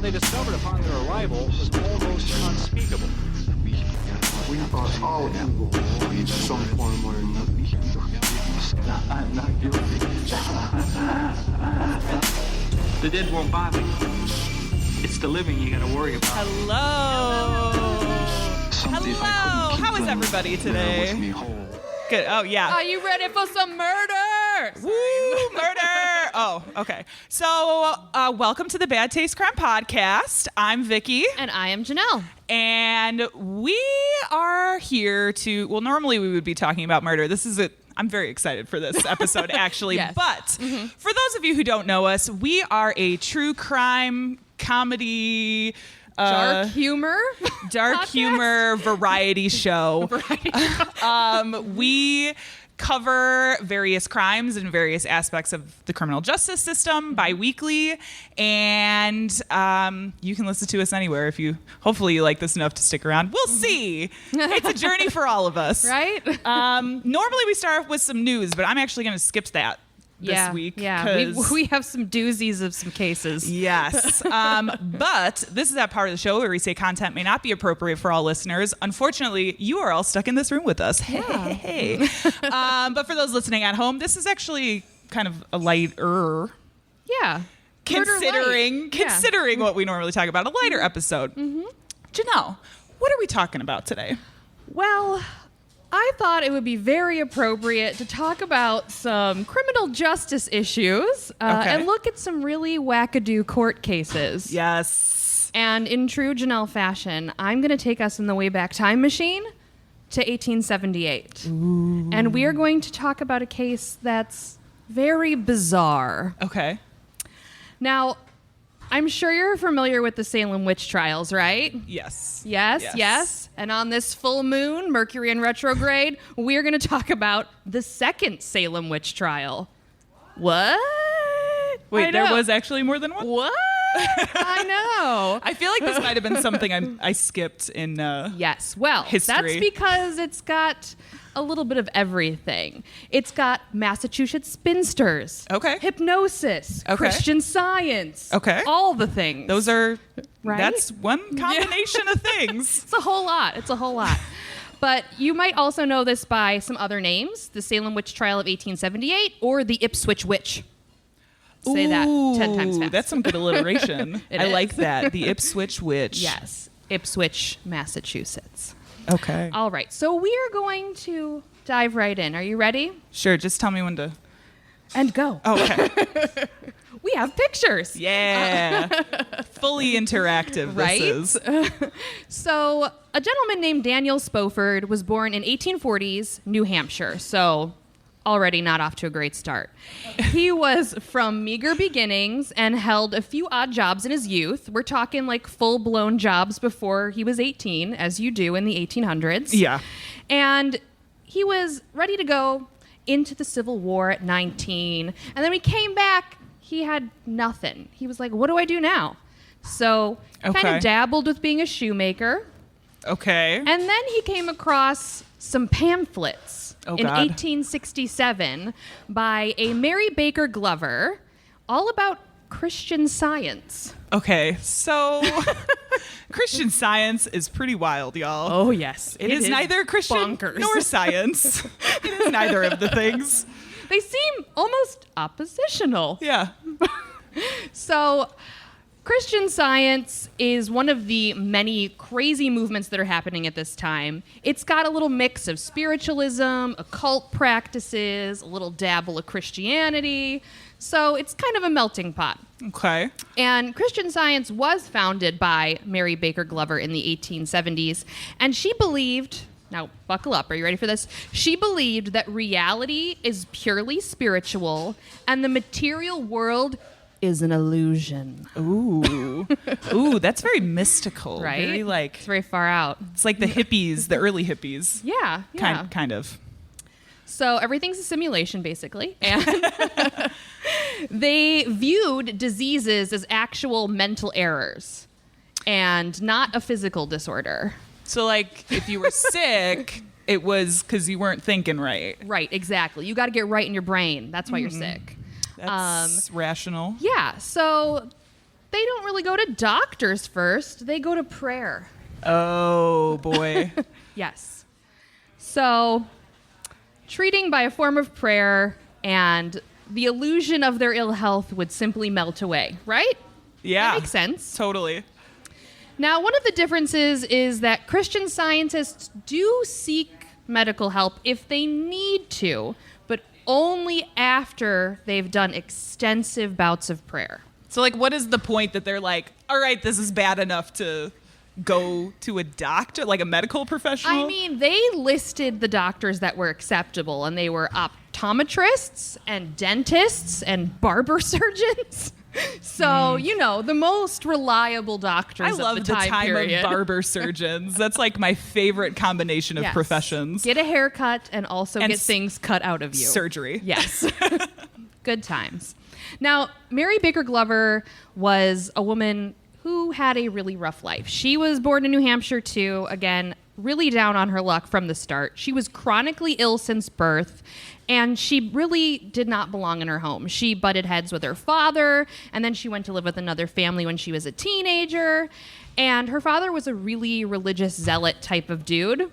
they discovered upon their arrival was almost unspeakable. We are all evil in some form or another. I'm not guilty. The dead won't bother you. It's the living you gotta worry about. Hello. Hello. How is everybody today? Good. Oh, yeah. Are you ready for some murder? Woo, murder. Oh, okay. So, welcome to the Bad Taste Crime Podcast. I'm Vicky. And I am Janelle. And we are here to, well, normally we would be talking about murder. I'm very excited for this episode, actually. Yes. But for those of you who don't know us, we are a true crime comedy... Dark humor variety show. We cover various crimes and various aspects of the criminal justice system bi-weekly, and you can listen to us anywhere if hopefully you like this enough to stick around. We'll see. It's a journey for all of us. Right? Normally we start off with some news, but I'm actually going to skip that this week. Yeah, we have some doozies of some cases. Yes. But this is that part of the show where we say content may not be appropriate for all listeners. Unfortunately, you are all stuck in this room with us. Hey. But for those listening at home, this is actually kind of a lighter. Yeah. Considering what we normally talk about, a lighter episode. Mm-hmm. Janelle, what are we talking about today? Well, I thought it would be very appropriate to talk about some criminal justice issues and look at some really wackadoo court cases. Yes. And in true Janelle fashion, I'm going to take us in the Wayback Time Machine to 1878. Ooh. And we are going to talk about a case that's very bizarre. Okay. Now, I'm sure you're familiar with the Salem witch trials, right? Yes. Yes. And on this full moon, Mercury in retrograde, we're going to talk about the second Salem witch trial. What? Wait, there was actually more than one? What? I know. I feel like this might have been something I skipped in yes. Well, history. That's because it's got a little bit of everything. It's got Massachusetts spinsters. Okay. Hypnosis. Okay. Christian Science. Okay. All the things. Those are, right? That's one combination of things. It's a whole lot. But you might also know this by some other names. The Salem Witch Trial of 1878 or the Ipswich Witch. Say that 10 times fast. That's some good alliteration. I is. like that. The Ipswich Witch. Yes. Ipswich, Massachusetts. Okay. All right. So we are going to dive right in. Are you ready? Sure. Just tell me when to. And go. Oh, okay. We have pictures. Yeah. Fully interactive, right? This is. So a gentleman named Daniel Spofford was born in 1840s, New Hampshire. So already not off to a great start. He was from meager beginnings and held a few odd jobs in his youth. We're talking like full-blown jobs before he was 18, as you do in the 1800s. Yeah. And he was ready to go into the Civil War at 19. And then when he came back, he had nothing. He was like, what do I do now? So kind of dabbled with being a shoemaker. Okay. And then he came across some pamphlets in 1867 by a Mary Baker Glover, all about Christian Science. Okay, so Christian Science is pretty wild, y'all. Oh, yes. It is neither Christian nor science. It is neither of the things. They seem almost oppositional. Yeah. So Christian Science is one of the many crazy movements that are happening at this time. It's got a little mix of spiritualism, occult practices, a little dabble of Christianity. So it's kind of a melting pot. Okay. And Christian Science was founded by Mary Baker Glover in the 1870s. And she believed, now buckle up, are you ready for this? She believed that reality is purely spiritual and the material world is an illusion. Ooh. Ooh, that's very mystical. Right? Very It's very far out. It's like the hippies, the early hippies. Yeah. Kind of. So everything's a simulation, basically. And they viewed diseases as actual mental errors and not a physical disorder. So, like, if you were sick, it was because you weren't thinking right. Right, exactly. You got to get right in your brain. That's why you're sick. That's rational. Yeah. So they don't really go to doctors first. They go to prayer. Oh, boy. Yes. So, treating by a form of prayer and the illusion of their ill health would simply melt away, right? Yeah. That makes sense. Totally. Now, one of the differences is that Christian Scientists do seek medical help if they need to, but only after they've done extensive bouts of prayer. So, like, what is the point that they're like, all right, this is bad enough to go to a doctor, like a medical professional? I mean, they listed the doctors that were acceptable, and they were optometrists and dentists and barber surgeons. So, you know, the most reliable doctors I of love the the time period. of barber surgeons. That's like my favorite combination of Yes. professions. Get a haircut and also And get things cut out of you. Surgery. Yes. Good times. Now, Mary Baker Glover was a woman who had a really rough life. She was born in New Hampshire, too. Again, really down on her luck from the start. She was chronically ill since birth, and she really did not belong in her home. She butted heads with her father, and then she went to live with another family when she was a teenager. And her father was a really religious zealot type of dude.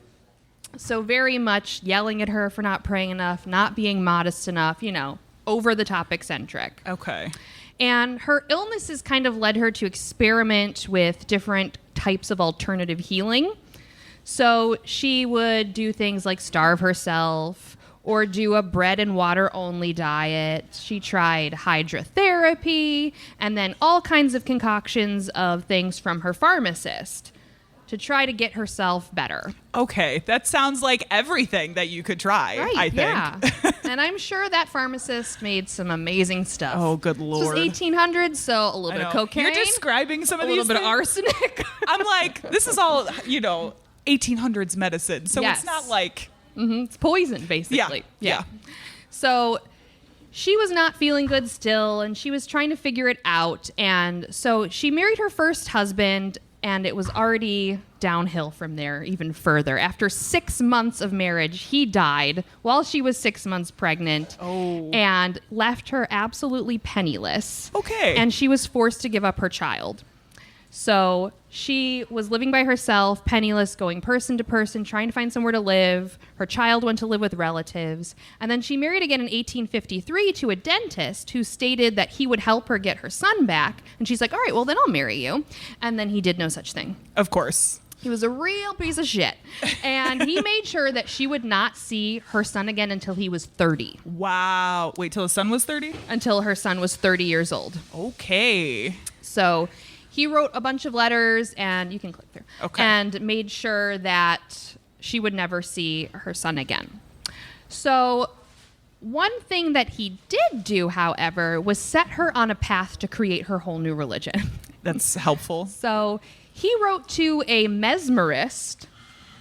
So very much yelling at her for not praying enough, not being modest enough, you know, over the top eccentric. Okay. And her illnesses kind of led her to experiment with different types of alternative healing. So she would do things like starve herself or do a bread and water only diet. She tried hydrotherapy and then all kinds of concoctions of things from her pharmacist to try to get herself better. Okay. That sounds like everything that you could try, Right, I think. yeah. And I'm sure that pharmacist made some amazing stuff. Oh, good Lord. This was 1800s, so a little I bit of know. cocaine. You're describing some a of little these bit of things. arsenic. I'm like, this is all, 1800s medicine. So Yes. it's not like... It's poison, basically. Yeah. So she was not feeling good still, and she was trying to figure it out. And so she married her first husband, and it was already downhill from there even further. After 6 months of marriage, he died while she was 6 months pregnant and left her absolutely penniless. Okay. And she was forced to give up her child. So she was living by herself, penniless, going person to person, trying to find somewhere to live. Her child went to live with relatives. And then she married again in 1853 to a dentist who stated that he would help her get her son back. And she's like, all right, well, then I'll marry you. And then he did no such thing. Of course. He was a real piece of shit. And he made sure that she would not see her son again until he was 30. Wow. Wait, till the son was 30? Until her son was 30 years old. Okay. So he wrote a bunch of letters, and you can click through, Okay. and made sure that she would never see her son again. So one thing that he did do, however, was set her on a path to create her whole new religion. That's helpful. So he wrote to a mesmerist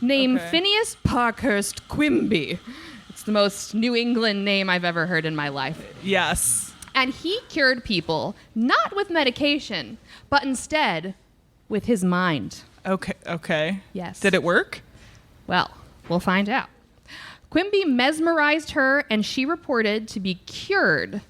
named Okay. Phineas Parkhurst Quimby. It's the most New England name I've ever heard in my life. Yes. And he cured people, not with medication, but instead with his mind. Okay. Yes. Did it work? Well, we'll find out. Quimby mesmerized her, and she reported to be cured.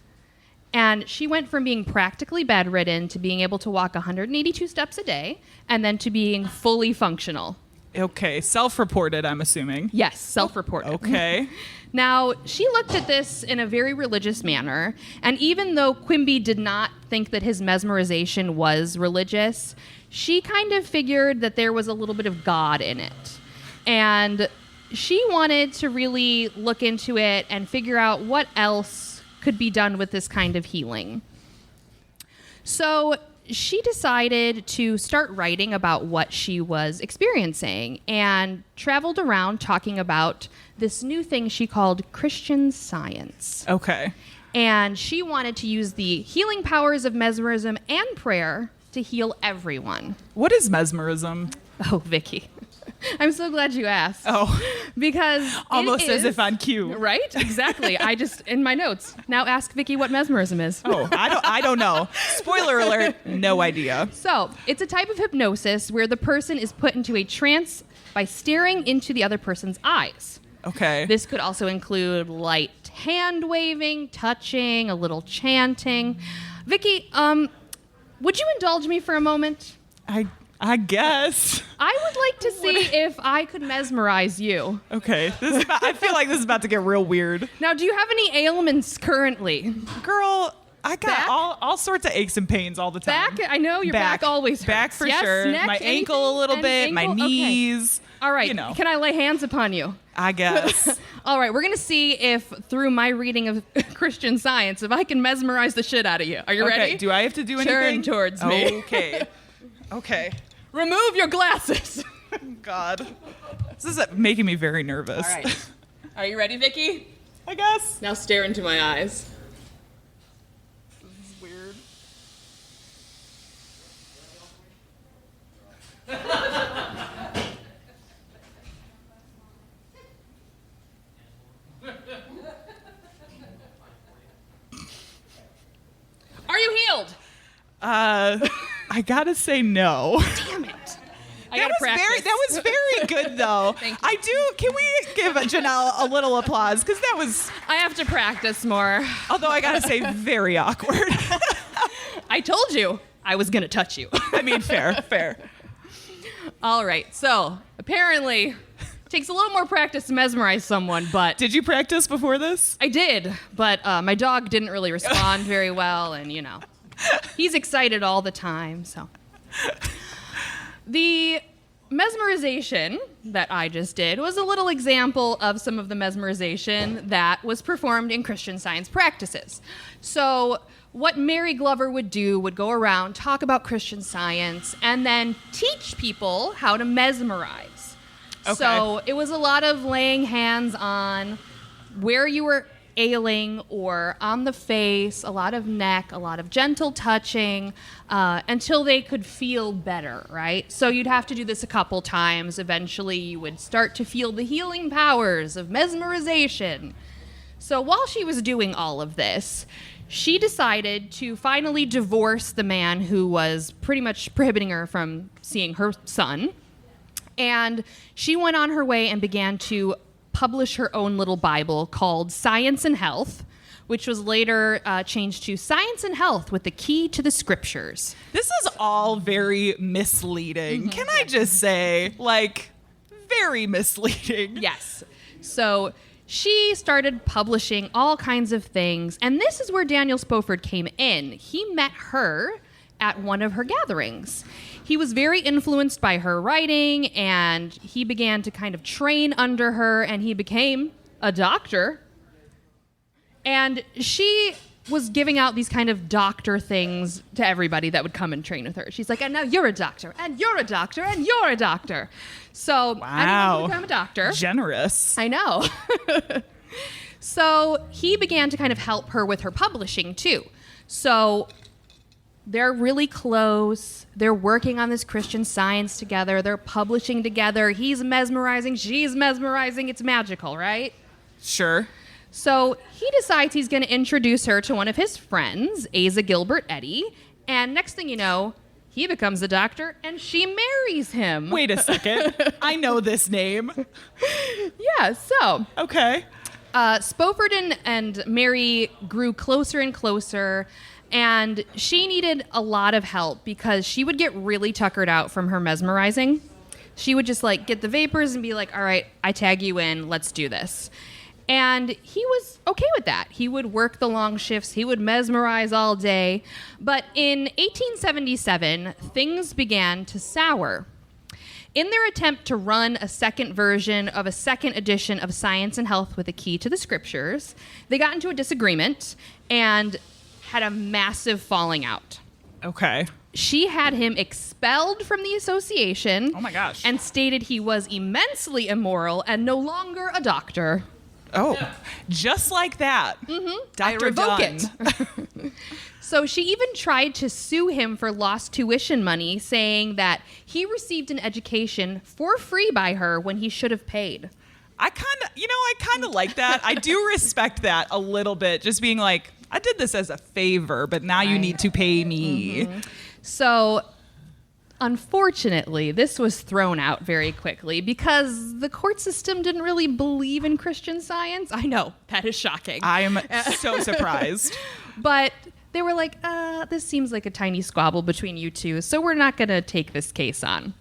And she went from being practically bedridden to being able to walk 182 steps a day, and then to being fully functional. Okay. Self-reported, I'm assuming. Yes, self-reported. Okay. Now, she looked at this in a very religious manner, and even though Quimby did not think that his mesmerization was religious, she kind of figured that there was a little bit of God in it. And she wanted to really look into it and figure out what else could be done with this kind of healing. So she decided to start writing about what she was experiencing and traveled around talking about this new thing she called Christian Science. Okay. And she wanted to use the healing powers of mesmerism and prayer to heal everyone. What is mesmerism? Oh, Vicky. I'm so glad you asked. Oh, Because almost it as is- if on cue. Right? Exactly. I just, in my notes, now ask Vicky what mesmerism is. Oh, I don't know. Spoiler alert, no idea. So, it's a type of hypnosis where the person is put into a trance by staring into the other person's eyes. Okay. This could also include light hand waving, touching, a little chanting. Vicky, would you indulge me for a moment? I guess. I would like to see if I could mesmerize you. Okay. I feel like this is about to get real weird. Now, do you have any ailments currently? Girl, I got Back? all sorts of aches and pains all the time. Back? I know your back always hurts. Back for Yes, sure. neck, My ankle a anything? little An bit, my ankle? Okay. knees. All right. You know. Can I lay hands upon you? I guess. All right. We're going to see if, through my reading of Christian Science, if I can mesmerize the shit out of you. Are you Okay, ready? do I have to do Turn anything? towards me. Okay. Okay. Remove your glasses. God. This is making me very nervous. All right. Are you ready, Vicky? I guess. Now stare into my eyes. This is weird. Are you healed? I gotta say no. Damn it. I That gotta practice. was very good though. Thank you. I do. Can we give Janelle a little applause? Because that was, I have to practice more. although I gotta say, very awkward. I told you I was going to touch you. I mean, fair. All right. So apparently it takes a little more practice to mesmerize someone, but Did you practice before this? I did. But my dog didn't really respond very well. And, you know, he's excited all the time. So the mesmerization that I just did was a little example of some of the mesmerization that was performed in Christian Science practices. So what Mary Glover would do would go around, talk about Christian Science, and then teach people how to mesmerize. Okay. So it was a lot of laying hands on where you were ailing or on the face, a lot of neck, a lot of gentle touching, until they could feel better, right? So you'd have to do this a couple times. Eventually you would start to feel the healing powers of mesmerization. So while she was doing all of this, she decided to finally divorce the man who was pretty much prohibiting her from seeing her son. And she went on her way and began to publish her own little Bible called Science and Health, which was later changed to Science and Health with the Key to the Scriptures. This is all very misleading. Can I just say, like, very misleading. Yes. So she started publishing all kinds of things, and this is where Daniel Spofford came in. He met her at one of her gatherings. He was very influenced by her writing, and he began to kind of train under her, and he became a doctor. And she was giving out these kind of doctor things to everybody that would come and train with her. She's like, and now you're a doctor, and you're a doctor, and you're a doctor. So anyone Wow. would become a doctor. Generous. I know. So he began to kind of help her with her publishing too. So they're really close. They're working on this Christian Science together. They're publishing together. He's mesmerizing. She's mesmerizing. It's magical, right? Sure. So he decides he's going to introduce her to one of his friends, Asa Gilbert Eddy. And next thing you know, he becomes a doctor and she marries him. Wait a second. I know this name. Yeah, so Okay. Spofford and Mary grew closer and closer, and she needed a lot of help because she would get really tuckered out from her mesmerizing. She would just like get the vapors and be like, all right, I tag you in, let's do this. And he was okay with that. He would work the long shifts. He would mesmerize all day. But in 1877, things began to sour. In their attempt to run a second version of a second edition of Science and Health with a Key to the Scriptures, they got into a disagreement and had a massive falling out. Okay. She had him expelled from the association. Oh my gosh. And stated he was immensely immoral and no longer a doctor. Oh, just like that. Mm-hmm. Dr. revoke Dunn. it. So she even tried to sue him for lost tuition money, saying that he received an education for free by her when he should have paid. I kind of like that. I do respect that a little bit. Just being like, I did this as a favor, but now you need to pay me. Mm-hmm. So, unfortunately, this was thrown out very quickly because the court system didn't really believe in Christian Science. I know, that is shocking. I am so surprised. But they were like, this seems like a tiny squabble between you two, so we're not going to take this case on.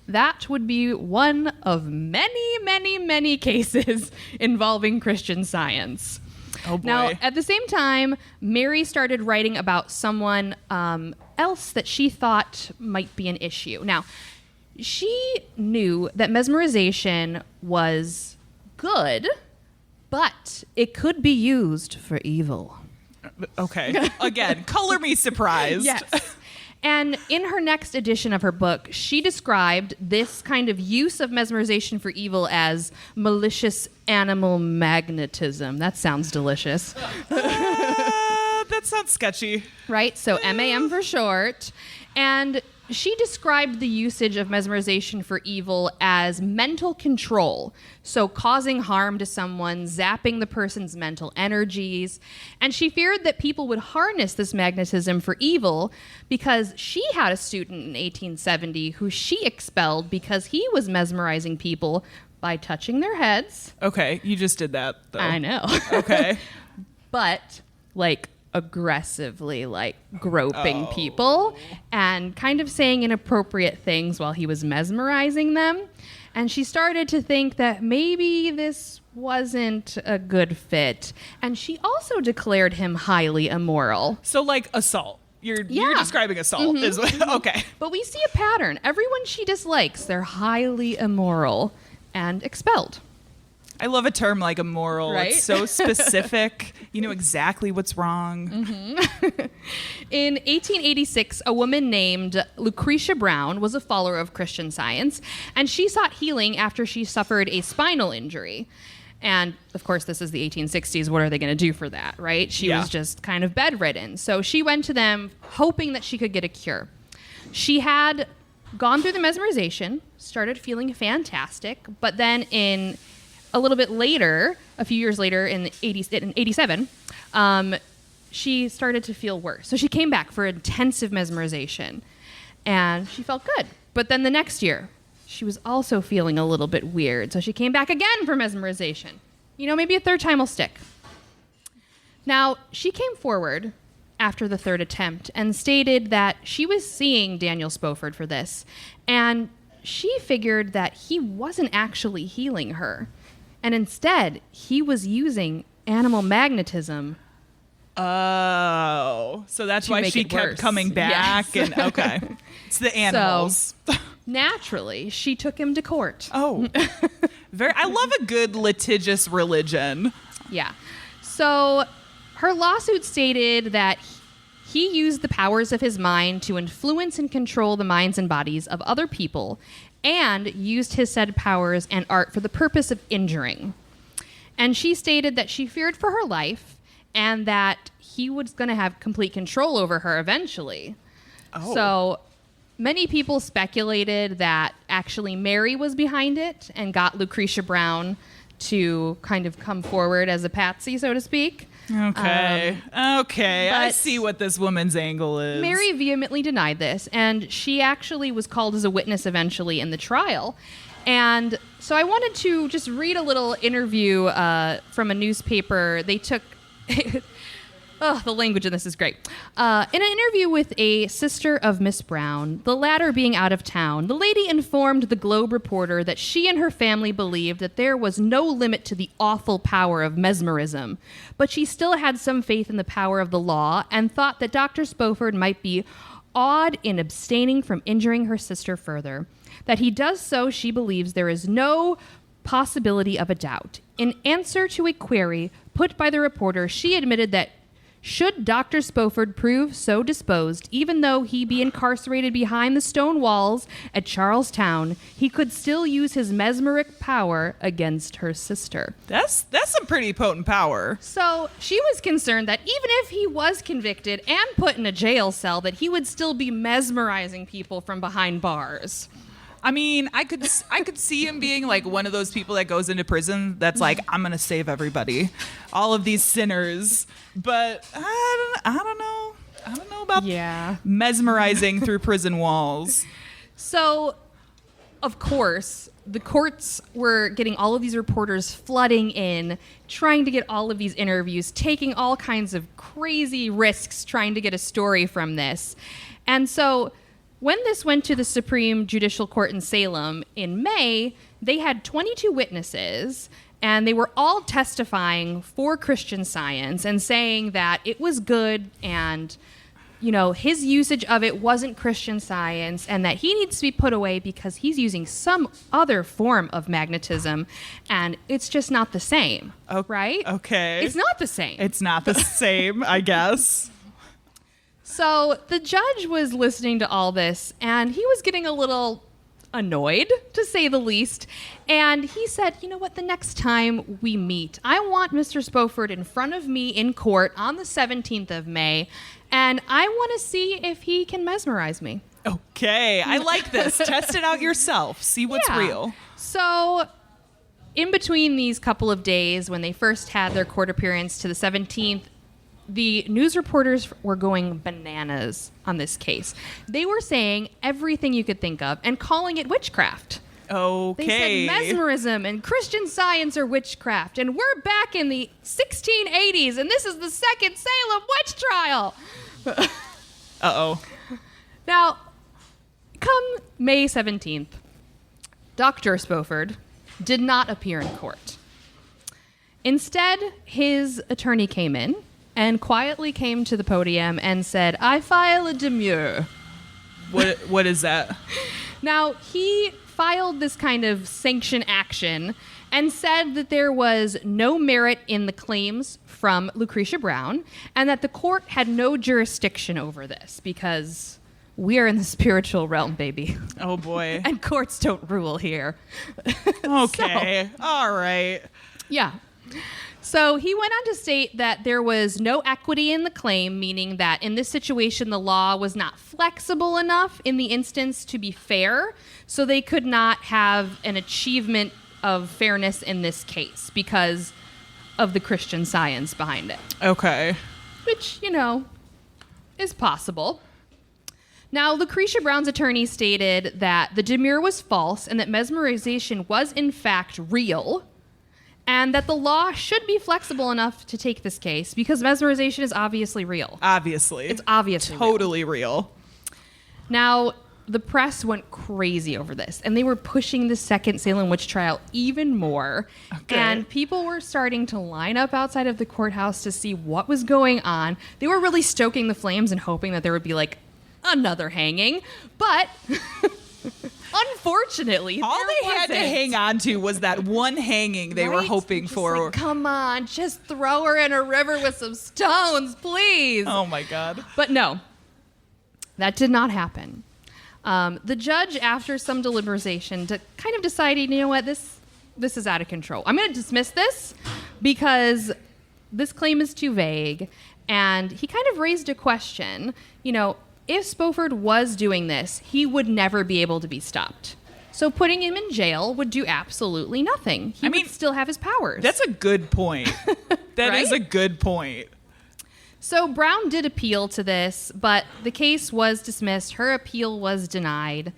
That would be one of many, many, many cases involving Christian Science. Oh boy. Now, at the same time, Mary started writing about someone else that she thought might be an issue. Now, she knew that mesmerization was good, but it could be used for evil. Okay. Again, color me surprised. Yes. And in her next edition of her book, she described this kind of use of mesmerization for evil as malicious animal magnetism. That sounds delicious. That sounds sketchy. Right? So MAM for short. And she described the usage of mesmerization for evil as mental control. So causing harm to someone, zapping the person's mental energies. And she feared that people would harness this magnetism for evil because she had a student in 1870 who she expelled because he was mesmerizing people by touching their heads. Okay, you just did that, though. I know. Okay. But, like, aggressively, like, groping people and kind of saying inappropriate things while he was mesmerizing them. And she started to think that maybe this wasn't a good fit. And she also declared him highly immoral. So, like, assault. You're describing assault. Is okay. But we see a pattern. Everyone she dislikes, they're highly immoral and expelled. I love a term like immoral. Right? It's so specific. You know exactly what's wrong. In 1886, a woman named Lucretia Brown was a follower of Christian Science, and she sought healing after she suffered a spinal injury. And, of course, this is the 1860s. What are they going to do for that, right? She was just kind of bedridden. So she went to them hoping that she could get a cure. She had gone through the mesmerization, started feeling fantastic, but then a little bit later, a few years later, in 87, she started to feel worse. So she came back for intensive mesmerization, and she felt good. But then the next year, she was also feeling a little bit weird. So she came back again for mesmerization. You know, maybe a third time will stick. Now, she came forward after the third attempt and stated that she was seeing Daniel Spofford for this, and she figured that he wasn't actually healing her. And instead, he was using animal magnetism. Oh, so that's why she kept worse. coming back. Yes. And okay, it's the animals. Naturally, she took him to court. Oh, I love a good litigious religion. Yeah. So her lawsuit stated that he used the powers of his mind to influence and control the minds and bodies of other people, and used his said powers and art for the purpose of injuring. And she stated that she feared for her life and that he was going to have complete control over her eventually. Oh. So many people speculated that actually Mary was behind it and got Lucretia Brown to kind of come forward as a patsy, so to speak. Okay. Okay. I but see what this woman's angle is. Mary vehemently denied this, and she actually was called as a witness eventually in the trial. And so I wanted to just read a little interview from a newspaper. They took... Oh, the language in this is great. In an interview with a sister of Miss Brown, the latter being out of town, the lady informed the Globe reporter that she and her family believed that there was no limit to the awful power of mesmerism, but she still had some faith in the power of the law and thought that Dr. Spofford might be awed in abstaining from injuring her sister further. That he does so, she believes there is no possibility of a doubt. In answer to a query put by the reporter, she admitted that should Dr. Spofford prove so disposed, even though he be incarcerated behind the stone walls at Charlestown, he could still use his mesmeric power against her sister. That's some pretty potent power. So she was concerned that even if he was convicted and put in a jail cell, that he would still be mesmerizing people from behind bars. I mean, I could see him being like one of those people that goes into prison that's like, I'm gonna save everybody, all of these sinners. But I don't know about mesmerizing through prison walls. So, of course, the courts were getting all of these reporters flooding in, trying to get all of these interviews, taking all kinds of crazy risks trying to get a story from this. And so when this went to the Supreme Judicial Court in Salem in May, they had 22 witnesses, and they were all testifying for Christian Science and saying that it was good and his usage of it wasn't Christian Science and that he needs to be put away because he's using some other form of magnetism and it's just not the same. Right? Okay. It's not the same. It's not the same, I guess. So the judge was listening to all this and he was getting a little annoyed, to say the least. And he said, you know what, the next time we meet, I want Mr. Spoford in front of me in court on the 17th of May, and I want to see if he can mesmerize me. Okay, I like this. Test it out yourself. See what's real. So in between these couple of days when they first had their court appearance to the 17th, the news reporters were going bananas on this case. They were saying everything you could think of and calling it witchcraft. Okay. They said mesmerism and Christian Science are witchcraft, and we're back in the 1680s, and this is the second Salem witch trial. Uh-oh. Now, come May 17th, Dr. Spoford did not appear in court. Instead, his attorney came in and quietly came to the podium and said, I file a demurrer. What is that? Now, he filed this kind of sanction action and said that there was no merit in the claims from Lucretia Brown and that the court had no jurisdiction over this because we are in the spiritual realm, baby. Oh, boy. And courts don't rule here. Okay. All right. Yeah. So he went on to state that there was no equity in the claim, meaning that in this situation, the law was not flexible enough in the instance to be fair, so they could not have an achievement of fairness in this case because of the Christian Science behind it. Okay. Which, is possible. Now, Lucretia Brown's attorney stated that the demurrer was false and that mesmerization was in fact real, and that the law should be flexible enough to take this case because mesmerization is obviously real. Obviously. It's obviously totally real. Now, the press went crazy over this, and they were pushing the second Salem witch trial even more. Okay. And people were starting to line up outside of the courthouse to see what was going on. They were really stoking the flames and hoping that there would be, another hanging. But unfortunately, all they had to hang on to was that one hanging they were hoping just for. Come on, just throw her in a river with some stones, please. Oh, my God. But no, that did not happen. The judge, after some deliberation, kind of decided, you know what, this is out of control. I'm going to dismiss this because this claim is too vague. And he kind of raised a question, if Spoford was doing this, he would never be able to be stopped. So putting him in jail would do absolutely nothing. He would still have his powers. That's a good point. That Right? is a good point. So Brown did appeal to this, but the case was dismissed. Her appeal was denied.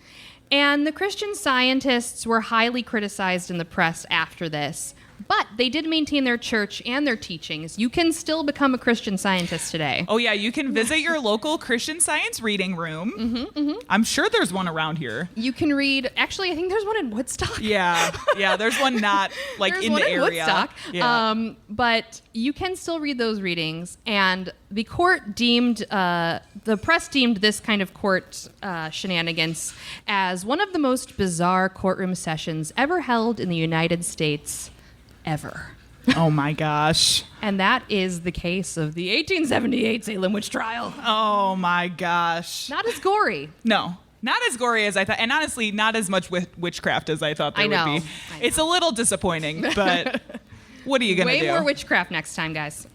And the Christian Scientists were highly criticized in the press after this. But they did maintain their church and their teachings. You can still become a Christian Scientist today. Oh, yeah, you can visit your local Christian Science reading room. I'm sure there's one around here. You can read, actually, I think there's one in Woodstock. Yeah, there's one not There's in one the in area. Woodstock. Yeah. But you can still read those readings. And the court the press deemed this kind of court shenanigans as one of the most bizarre courtroom sessions ever held in the United States. Ever. Oh, my gosh. And that is the case of the 1878 Salem witch trial. Oh, my gosh. Not as gory. No. Not as gory as I thought, and honestly, not as much witchcraft as I thought there I know. would be. It's a little disappointing, but what are you going to do? Way more witchcraft next time, guys.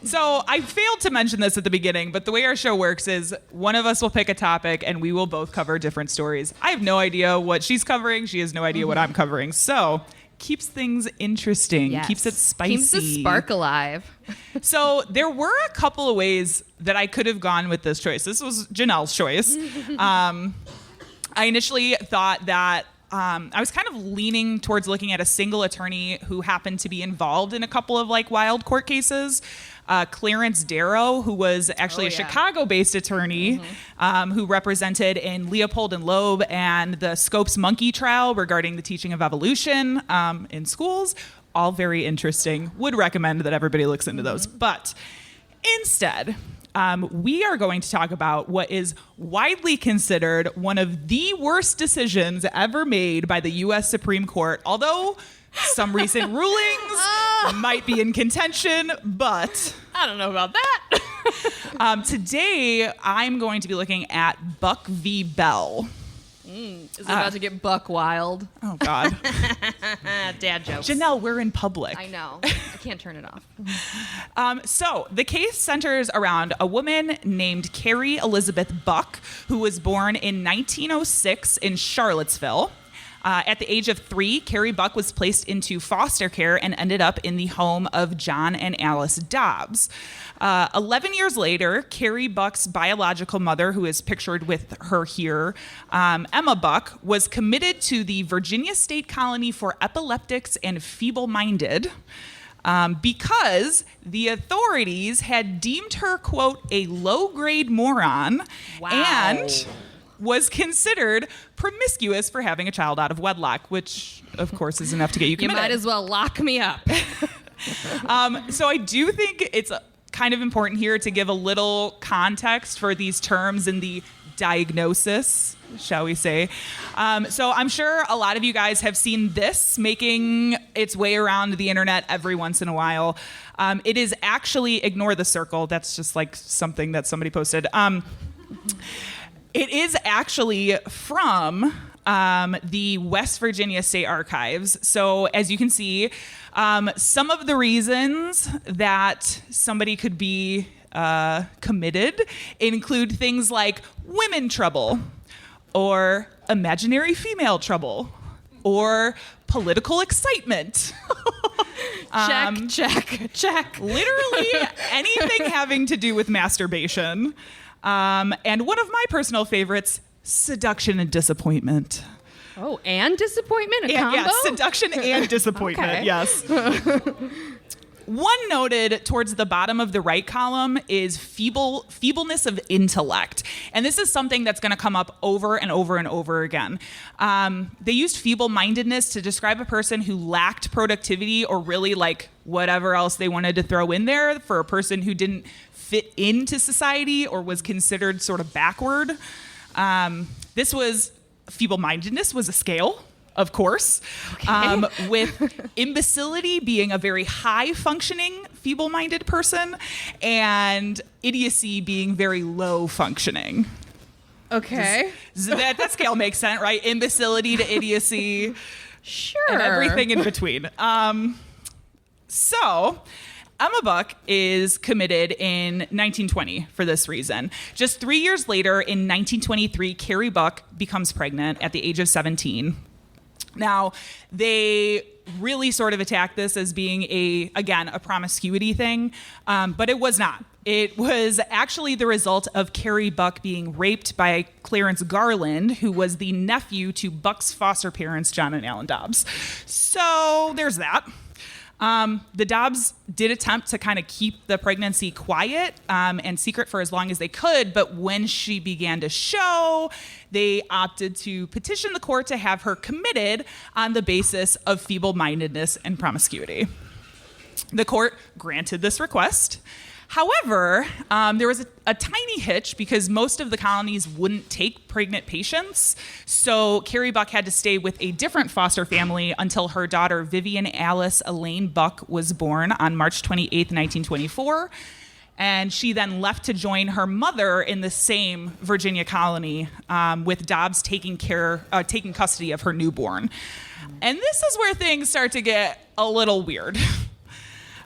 So I failed to mention this at the beginning, but the way our show works is one of us will pick a topic and we will both cover different stories. I have no idea what she's covering. She has no idea what I'm covering. So keeps things interesting, Yes. keeps it spicy. Keeps the spark alive. So there were a couple of ways that I could have gone with this choice. This was Janelle's choice. I initially thought that I was kind of leaning towards looking at a single attorney who happened to be involved in a couple of like wild court cases. Clarence Darrow, who was actually a Chicago-based attorney who represented in Leopold and Loeb and the Scopes Monkey trial regarding the teaching of evolution in schools. All very interesting. Would recommend that everybody looks into those. But instead, we are going to talk about what is widely considered one of the worst decisions ever made by the U.S. Supreme Court, although some recent rulings might be in contention, but I don't know about that. today I'm going to be looking at Buck v. Bell. Is it about to get buck wild? Oh, God. Dad jokes. Janelle, we're in public. I know. I can't turn it off. So the case centers around a woman named Carrie Elizabeth Buck, who was born in 1906 in Charlottesville. At the age of 3, Carrie Buck was placed into foster care and ended up in the home of John and Alice Dobbs. 11 years later, Carrie Buck's biological mother, who is pictured with her here, Emma Buck, was committed to the Virginia State Colony for Epileptics and Feeble-Minded because the authorities had deemed her, quote, a low-grade moron and was considered promiscuous for having a child out of wedlock, which, of course, is enough to get you committed. You might as well lock me up. So I do think it's kind of important here to give a little context for these terms in the diagnosis, shall we say. So I'm sure a lot of you guys have seen this making its way around the internet every once in a while. It is actually, ignore the circle. That's just like something that somebody posted. It is actually from the West Virginia State Archives. So as you can see, some of the reasons that somebody could be committed include things like women trouble, or imaginary female or political excitement. Check. Literally anything having to do with masturbation. And one of my personal favorites, seduction and disappointment. Oh, and disappointment? A combo? Yeah, seduction and disappointment, Okay. Yes. One noted towards the bottom of the right column is feebleness of intellect. And this is something that's going to come up over and over and over again. They used feeble-mindedness to describe a person who lacked productivity or really like whatever else they wanted to throw in there for a person who didn't fit into society or was considered sort of backward. Feeble-mindedness was a scale, of course, with imbecility being a very high-functioning feeble-minded person and idiocy being very low-functioning. Okay. That scale makes sense, right? Imbecility to idiocy. Sure. And everything in between. So Emma Buck is committed in 1920 for this reason. Just 3 years later, in 1923, Carrie Buck becomes pregnant at the age of 17. Now, they really sort of attacked this as being a promiscuity thing, but it was not. It was actually the result of Carrie Buck being raped by Clarence Garland, who was the nephew to Buck's foster parents, John and Ellen Dobbs. So there's that. The Dobbs did attempt to kind of keep the pregnancy quiet and secret for as long as they could, but when she began to show, they opted to petition the court to have her committed on the basis of feeble-mindedness and promiscuity. The court granted this request. However, there was a tiny hitch because most of the colonies wouldn't take pregnant patients. So Carrie Buck had to stay with a different foster family until her daughter Vivian Alice Elaine Buck was born on March 28th, 1924. And she then left to join her mother in the same Virginia colony, with Dobbs taking custody of her newborn. And this is where things start to get a little weird.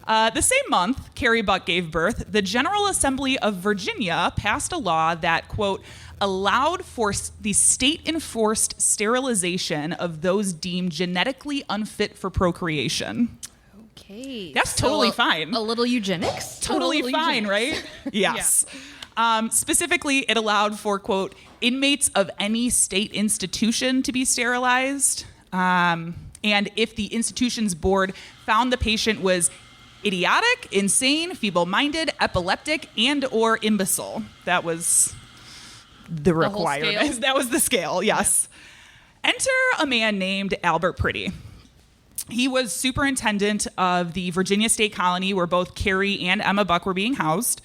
The same month Carrie Buck gave birth, the General Assembly of Virginia passed a law that, quote, allowed for the state-enforced sterilization of those deemed genetically unfit for procreation. Okay. That's totally fine. A little eugenics? Totally fine, eugenics. right? Yes. Specifically, it allowed for, quote, inmates of any state institution to be sterilized. And if the institution's board found the patient was idiotic, insane, feeble-minded, epileptic, and or imbecile. That was the requirement. scale? That was the scale, yes. Enter a man named Albert Priddy. He was superintendent of the Virginia State Colony where both Carrie and Emma Buck were being housed.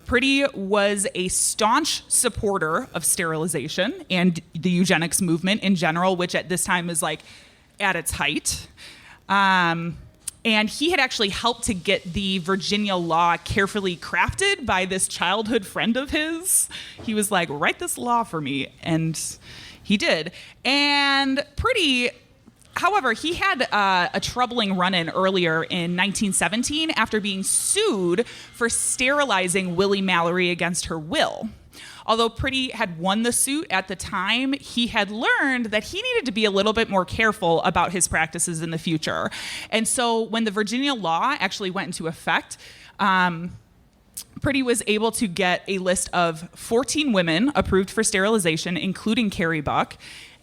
Priddy was a staunch supporter of sterilization and the eugenics movement in general, which at this time is like at its height. And he had actually helped to get the Virginia law carefully crafted by this childhood friend of his. He was like, write this law for me. And he did. And Priddy, however, he had a troubling run-in earlier in 1917 after being sued for sterilizing Willie Mallory against her will. Although Priddy had won the suit at the time, he had learned that he needed to be a little bit more careful about his practices in the future. And so when the Virginia law actually went into effect, Priddy was able to get a list of 14 women approved for sterilization, including Carrie Buck.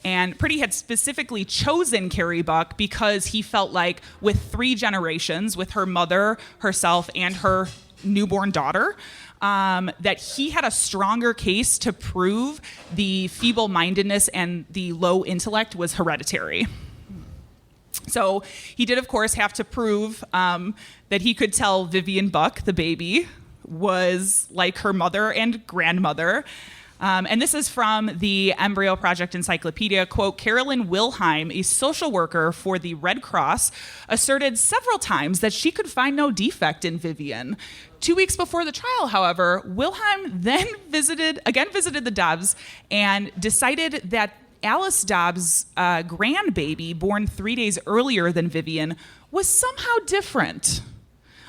And Priddy had specifically chosen Carrie Buck because he felt like with 3 generations, with her mother, herself, and her newborn daughter, that he had a stronger case to prove the feeble-mindedness and the low intellect was hereditary. So he did, of course, have to prove that he could tell Vivian Buck, the baby, was like her mother and grandmother. And this is from the Embryo Project Encyclopedia. Quote, Carolyn Wilhelm, a social worker for the Red Cross, asserted several times that she could find no defect in Vivian. 2 weeks before the trial, however, Wilhelm then visited the Dobbs and decided that Alice Dobbs' grandbaby, born 3 days earlier than Vivian, was somehow different.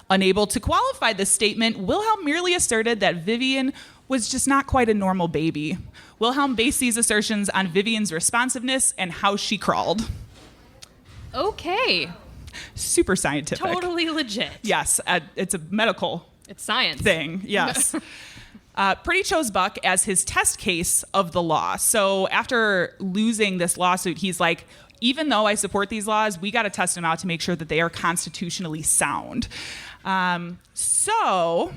Unable to qualify this statement, Wilhelm merely asserted that Vivian was just not quite a normal baby. Wilhelm based these assertions on Vivian's responsiveness and how she crawled. Okay. Super scientific. Totally legit. Yes, it's a medical It's science. thing, yes. Priddy chose Buck as his test case of the law. So after losing this lawsuit, he's like, even though I support these laws, we got to test them out to make sure that they are constitutionally sound. So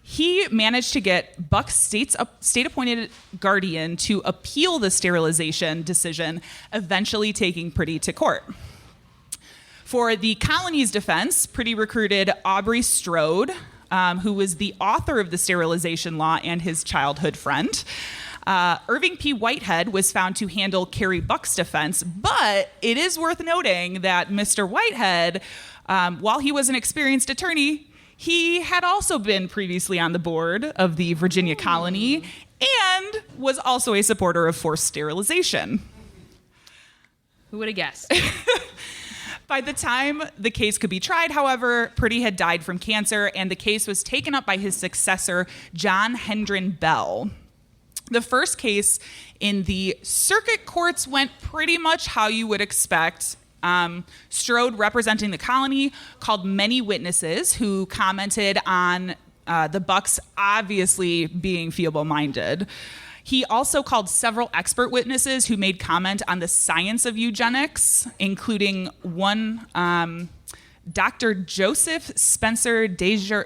he managed to get Buck's state-appointed guardian to appeal the sterilization decision, eventually taking Priddy to court. For the colony's defense, Priddy recruited Aubrey Strode, who was the author of the sterilization law and his childhood friend. Irving P. Whitehead was found to handle Carrie Buck's defense, but it is worth noting that Mr. Whitehead, while he was an experienced attorney, he had also been previously on the board of the Virginia colony and was also a supporter of forced sterilization. Who would have guessed? By the time the case could be tried, however, Priddy had died from cancer, and the case was taken up by his successor, John Hendren Bell. The first case in the circuit courts went pretty much how you would expect. Strode, representing the colony, called many witnesses who commented on the Bucks obviously being feeble-minded. He also called several expert witnesses who made comment on the science of eugenics, including one Dr. Joseph Spencer Desjardins.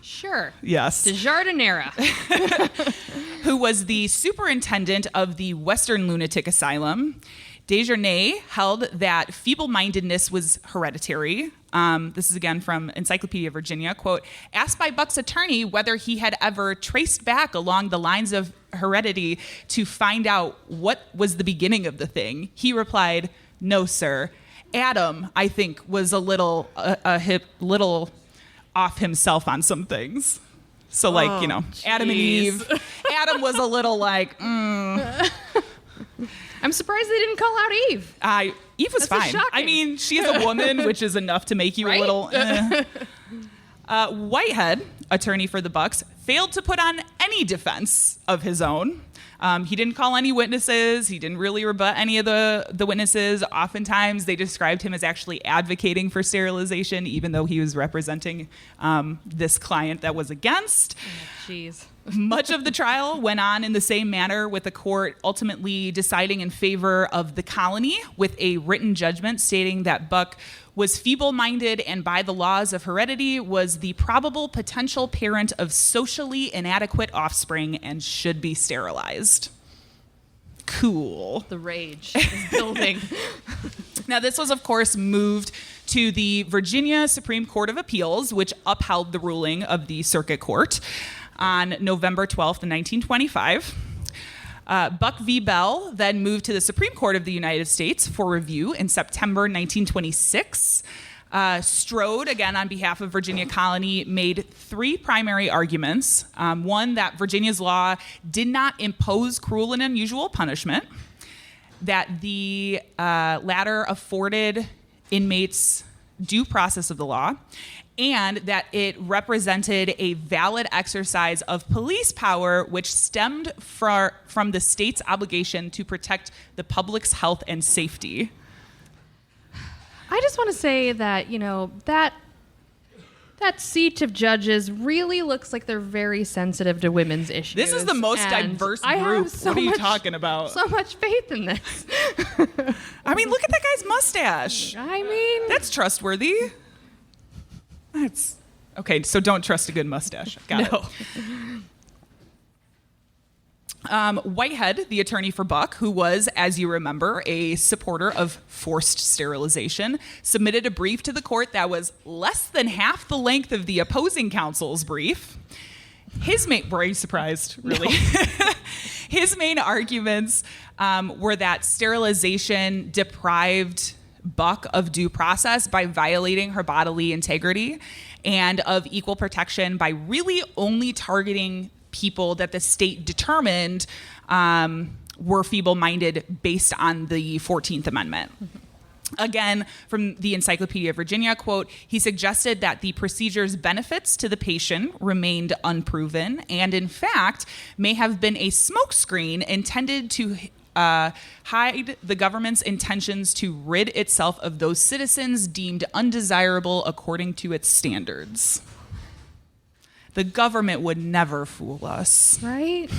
Sure. Yes. The Jardinera. Who was the superintendent of the Western Lunatic Asylum. Desjardins held that feeble-mindedness was hereditary. This is again from Encyclopedia Virginia. Quote, asked by Buck's attorney whether he had ever traced back along the lines of heredity to find out what was the beginning of the thing, he replied, no, sir. Adam, I think, was a little off himself on some things. So like, Adam and Eve. Adam was a little like, I'm surprised they didn't call out Eve. Eve was That's fine. shocking. I mean, she is a woman, which is enough to make you Right? a little. Whitehead, attorney for the Bucks, failed to put on any defense of his own. He didn't call any witnesses. He didn't really rebut any of the witnesses. Oftentimes, they described him as actually advocating for sterilization, even though he was representing this client that was against. Jeez. Much of the trial went on in the same manner, with the court ultimately deciding in favor of the colony with a written judgment stating that Buck was feeble-minded and by the laws of heredity was the probable potential parent of socially inadequate offspring and should be sterilized. Cool. The rage is building. Now, this was, of course, moved to the Virginia Supreme Court of Appeals, which upheld the ruling of the circuit court on November 12th, 1925. Buck v. Bell then moved to the Supreme Court of the United States for review in September 1926. Strode, again on behalf of Virginia Colony, made three primary arguments. One, that Virginia's law did not impose cruel and unusual punishment, that the latter afforded inmates due process of the law, and that it represented a valid exercise of police power which stemmed from the state's obligation to protect the public's health and safety. I just want to say that, that seat of judges really looks like they're very sensitive to women's issues. This is the most and diverse I group. have so What are you much- talking about? So much faith in this. I mean, look at that guy's mustache. I mean, That's trustworthy. That's okay. So don't trust a good mustache. Got it. Whitehead, the attorney for Buck, who was, as you remember, a supporter of forced sterilization, submitted a brief to the court that was less than half the length of the opposing counsel's brief. Were you surprised, really? No. His main arguments were that sterilization deprived Buck of due process by violating her bodily integrity, and of equal protection by really only targeting people that the state determined were feeble-minded based on the 14th Amendment. Again, from the Encyclopedia of Virginia, quote, he suggested that the procedure's benefits to the patient remained unproven and, in fact, may have been a smokescreen intended to hide the government's intentions to rid itself of those citizens deemed undesirable according to its standards. The government would never fool us. right?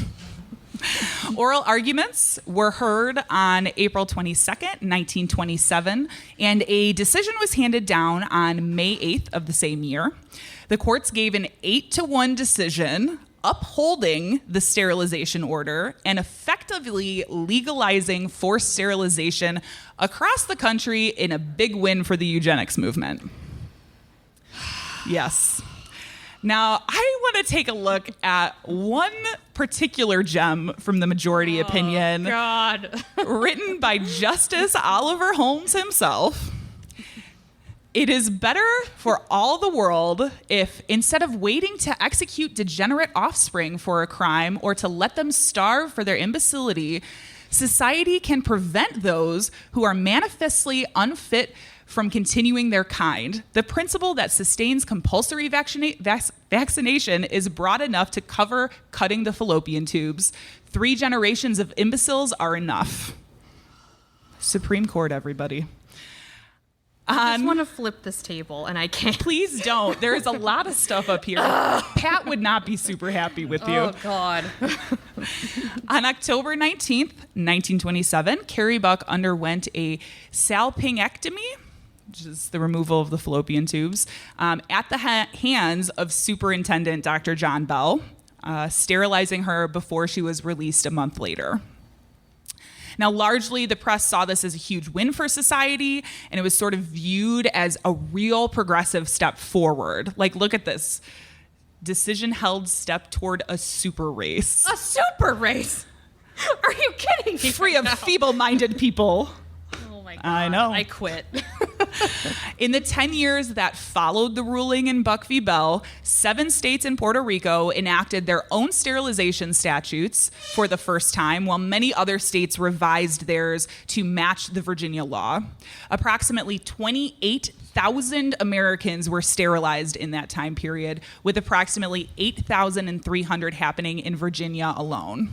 Oral arguments were heard on April 22nd, 1927, and a decision was handed down on May 8th of the same year. The courts gave an 8-1 decision upholding the sterilization order and effectively legalizing forced sterilization across the country in a big win for the eugenics movement. Yes. Now, I want to take a look at one particular gem from the majority opinion, God. written by Justice Oliver Holmes himself. It is better for all the world if, instead of waiting to execute degenerate offspring for a crime or to let them starve for their imbecility, society can prevent those who are manifestly unfit from continuing their kind. The principle that sustains compulsory vaccination is broad enough to cover cutting the fallopian tubes. 3 generations of imbeciles are enough. Supreme Court, everybody. I just want to flip this table, and I can't. Please don't. There is a lot of stuff up here. Pat would not be super happy with you. Oh, God. On October 19th, 1927, Carrie Buck underwent a salpingectomy, which is the removal of the fallopian tubes, at the hands of Superintendent Dr. John Bell, sterilizing her before she was released a month later. Now, largely, the press saw this as a huge win for society, and it was sort of viewed as a real progressive step forward. Like, look at this. Decision-held step toward a super race. A super race? Are you kidding me? Free of feeble-minded people. Oh, my God. I know. I quit. In the 10 years that followed the ruling in Buck v. Bell, 7 states and Puerto Rico enacted their own sterilization statutes for the first time, while many other states revised theirs to match the Virginia law. Approximately 8,000 Americans were sterilized in that time period, with approximately 8,300 happening in Virginia alone.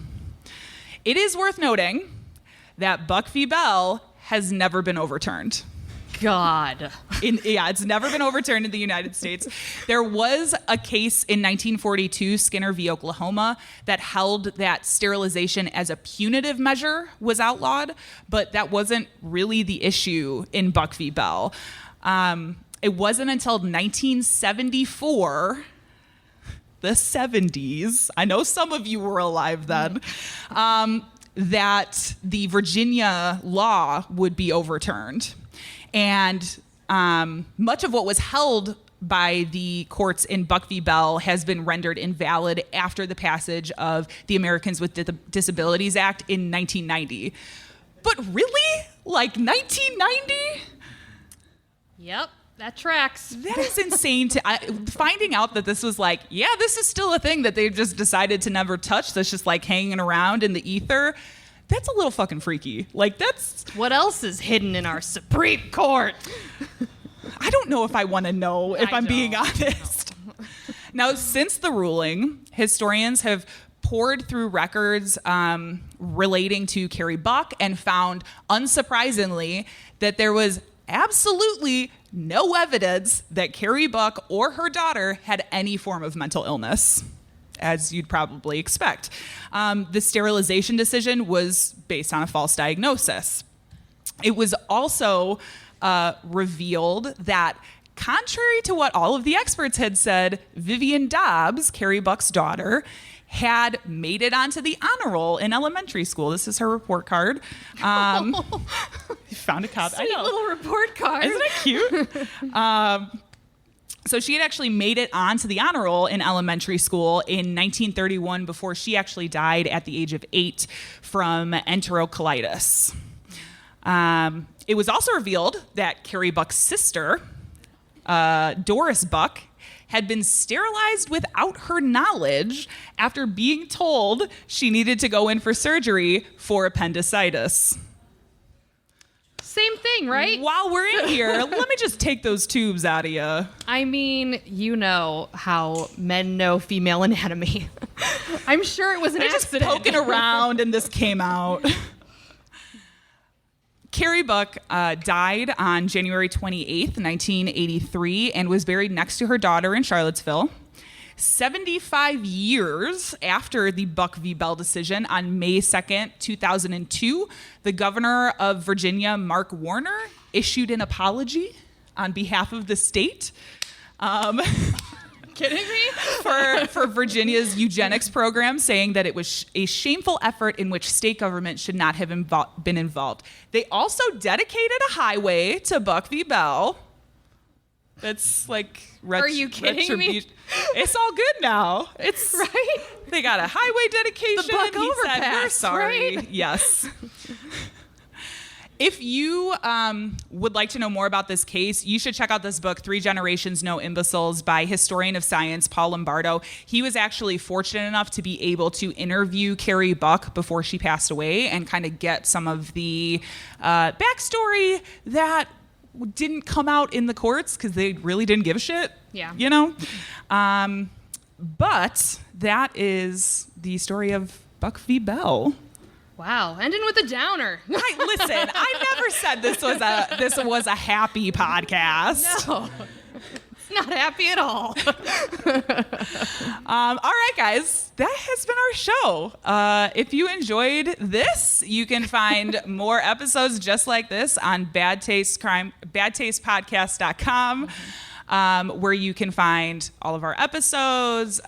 It is worth noting that Buck v. Bell has never been overturned. God. It's never been overturned in the United States. There was a case in 1942, Skinner v. Oklahoma, that held that sterilization as a punitive measure was outlawed, but that wasn't really the issue in Buck v. Bell. It wasn't until 1974, the 70s, I know some of you were alive then, that the Virginia law would be overturned. And much of what was held by the courts in Buck v. Bell has been rendered invalid after the passage of the Americans with Disabilities Act in 1990. But really? Like 1990? Yep, that tracks. That is insane. Finding out that this was like, yeah, this is still a thing that they've just decided to never touch, that's just like hanging around in the ether. That's a little fucking freaky. Like, that's... What else is hidden in our Supreme Court? I don't know if I want to know, if I'm being honest. Now, since the ruling, historians have poured through records relating to Carrie Buck and found, unsurprisingly, that there was absolutely no evidence that Carrie Buck or her daughter had any form of mental illness, as you'd probably expect. The sterilization decision was based on a false diagnosis. It was also revealed that, contrary to what all of the experts had said, Vivian Dobbs, Carrie Buck's daughter, had made it onto the honor roll in elementary school. This is her report card. You found a copy. Sweet little report card. Isn't it cute? So she had actually made it onto the honor roll in elementary school in 1931 before she actually died at the age of 8 from enterocolitis. It was also revealed that Carrie Buck's sister, Doris Buck, had been sterilized without her knowledge after being told she needed to go in for surgery for appendicitis. Same thing, right? While we're in here, let me just take those tubes out of you. I mean, you know how men know female anatomy. I'm sure it was an accident. Just poking around and this came out. Carrie Buck died on January 28th, 1983, and was buried next to her daughter in Charlottesville. 75 years after the Buck v. Bell decision on May 2nd, 2002, the governor of Virginia, Mark Warner, issued an apology on behalf of the state. Kidding me? For Virginia's eugenics program, saying that it was a shameful effort in which state government should not have been involved. They also dedicated a highway to Buck v. Bell. That's like Are you kidding me? It's all good now. It's right. They got a highway dedication. The Buck He said, overpass, "We're sorry." right? Yes. If you would like to know more about this case, you should check out this book, 3 Generations, No Imbeciles, by historian of science Paul Lombardo. He was actually fortunate enough to be able to interview Carrie Buck before she passed away and kind of get some of the backstory that didn't come out in the courts because they really didn't give a shit. Yeah. You know? But that is the story of Buck v. Bell. Wow, ending with a downer. Listen, I never said this was a happy podcast. No, it's not happy at all. All right, guys, that has been our show. If you enjoyed this, you can find more episodes just like this on badtastepodcast.com. Where you can find all of our episodes.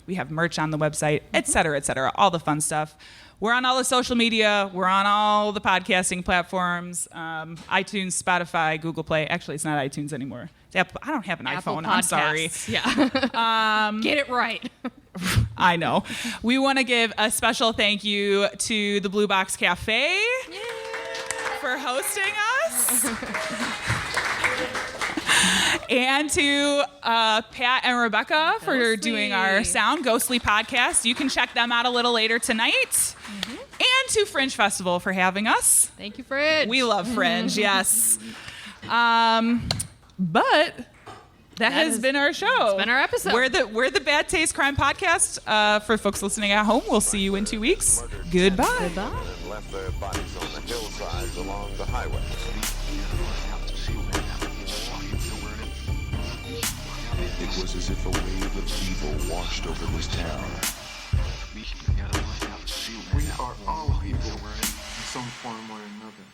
We have merch on the website, et cetera, all the fun stuff. We're on all the social media. We're on all the podcasting platforms, iTunes, Spotify, Google Play. Actually, it's not iTunes anymore. I don't have an Apple iPhone. Podcasts. I'm sorry. Yeah. Get it right. I know. We want to give a special thank you to the Blue Box Cafe for hosting us. And to Pat and Rebecca for doing our sound, Ghostly Podcast. You can check them out a little later tonight. And to Fringe Festival for having us. Thank you, Fringe. We love Fringe, yes. But that has been our show. It's been our episode. We're the Bad Taste Crime Podcast. For folks listening at home, we'll see you in 2 weeks. Goodbye. Goodbye. And left their bodies on the hillsides along the highway. It was as if a wave of evil washed over this town. We are all evil in some form or another.